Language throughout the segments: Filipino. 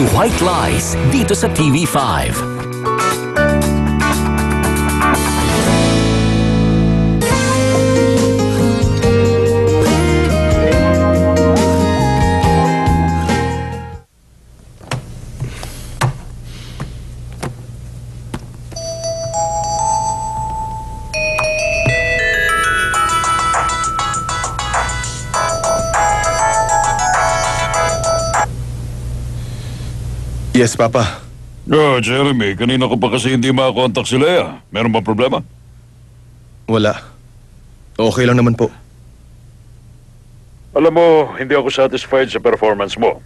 to White Lies dito sa TV5. Yes, Papa. Jeremy, kanina ko pa kasi hindi makakontak si Leia. Meron ba problema? Wala. Okay lang naman po. Alam mo, hindi ako satisfied sa performance mo.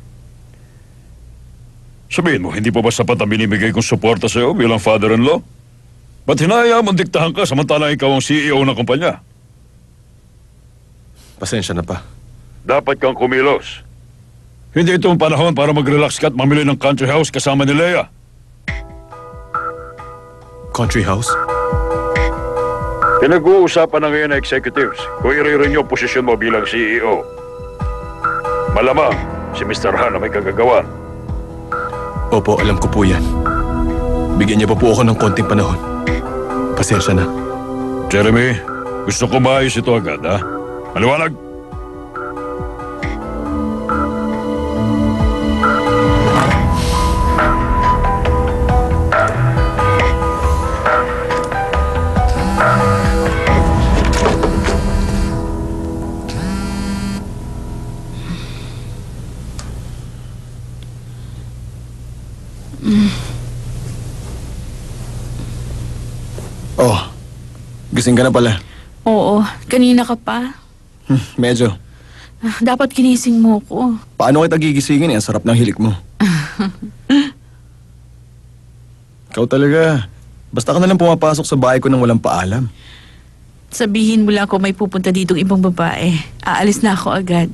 Sabihin mo, hindi pa ba sapat ang binibigay kong suporta sa'yo bilang father-in-law? Ba't hinahayaan mong diktahan ka samantalang ikaw ang CEO ng kumpanya? Pasensya na pa. Dapat kang kumilos. Hindi ito ang panahon para mag-relax ka at mamili ng country house kasama ni Leia. Country house? Pinag-uusapan na ngayon ng executives kung i-renew ang posisyon mo bilang CEO. Malamang si Mr. Han na may kagagawan. Opo, alam ko po yan. Bigyan niyo pa po ako ng konting panahon. Pasensya na. Jeremy, gusto ko maayos ito agad, ha? Maliwanag! Oh, gising ka na pala. Oo, kanina ka pa. Medyo. Dapat ginising mo ko. Paano kita gigisingin eh? Ang sarap ng hilik mo. Ikaw talaga. Basta ka na lang pumapasok sa bahay ko nang walang paalam. Sabihin mo lang kung may pupunta ditong ibang babae. Aalis na ako agad.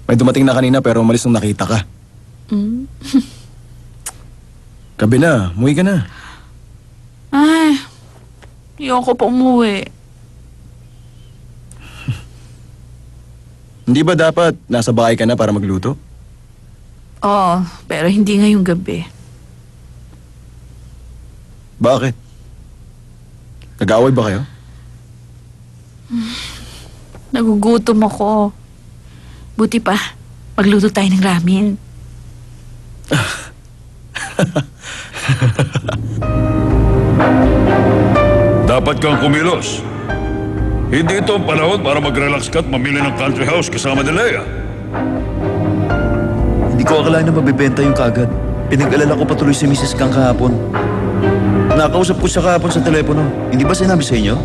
May dumating na kanina pero umalis nung nakita ka. Gabi na, umuwi ka na. Ay, ayoko pa umuwi. Hindi ba dapat nasa bahay ka na para magluto? Oo, pero hindi ngayong gabi. Bakit? Nag-aaway ba kayo? Nagugutom ako. Buti pa, magluto tayo ng ramen. Dapat kang kumilos. Hindi ito ang panahon para mag-relax ka at mamili ng country house kasama ni Leia. Hindi ko akalain na mabibenta yung kagad. Pinag-alala ko patuloy si Mrs. Kang kahapon. Nakausap ko siya kahapon sa telepono. Hindi ba sinabi sa inyo?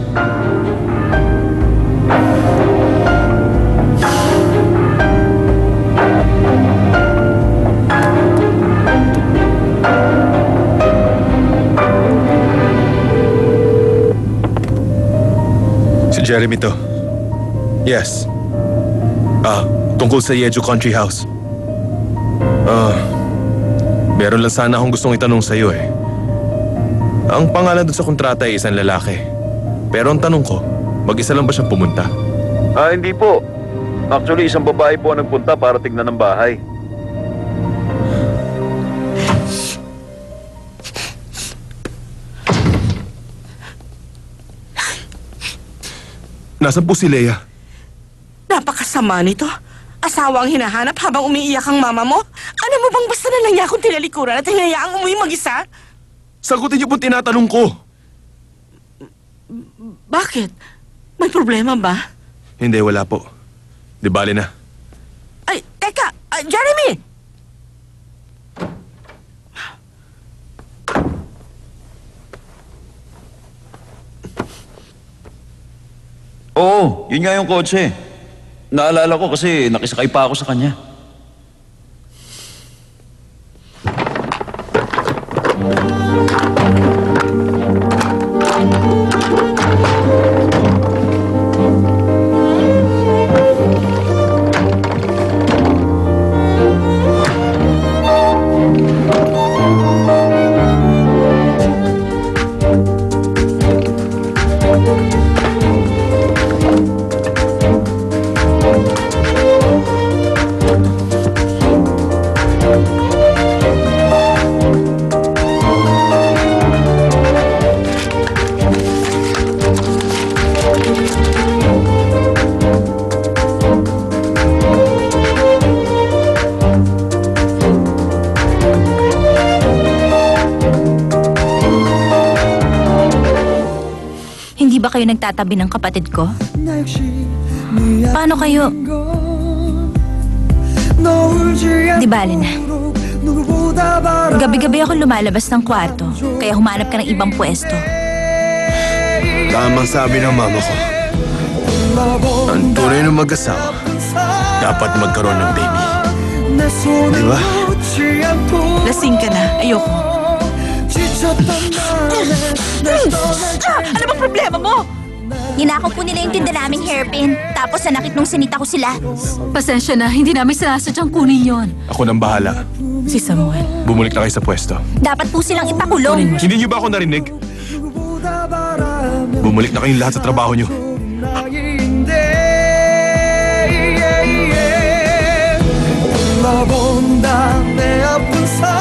Si Jeremy to. Yes. Tungkol sa Yeju Country House. Meron lang sana akong gustong itanong sa'yo eh. Ang pangalan doon sa kontrata ay isang lalaki. Pero ang tanong ko, mag-isa lang ba siyang pumunta? Hindi po. Actually, isang babae po ang nagpunta para tignan ng bahay. Nasaan po si Leia? Napakasama nito. Asawa ang hinahanap habang umiiyak ang mama mo? Ano mo bang basta na lang niya akong tinalikuran at hinayaang umuwi mag-isa? Sagutin niyo po tinatanong ko. Bakit? May problema ba? Hindi, wala po. Di bale na. Ay, teka! Jeremy! Oo, yun nga yung kotse. Naalala ko kasi nakisakay pa ako sa kanya. ba kayo nagtatabi ng kapatid ko? Paano kayo? Di bale na. Gabi-gabi ako lumalabas ng kwarto, kaya humanap ka ng ibang pwesto. Tamang sabi ng mama ko. Ang tunay ng mag-asawa, dapat magkaroon ng baby. Di ba? Lasing ka na. Ayoko. Ano bang problema mo? Ninakaw po nila yung tinda naming hairpin, tapos nanakit nung sinita ko sila. Pasensya na. Hindi namin sinasadyang kunin yon. Ako nang bahala. Si Samuel. Bumalik na kayo sa pwesto. Dapat po silang ipakulong. Hindi niyo ba ako narinig? Bumalik na kayong lahat sa trabaho niyo. 본다 내 아픈 삶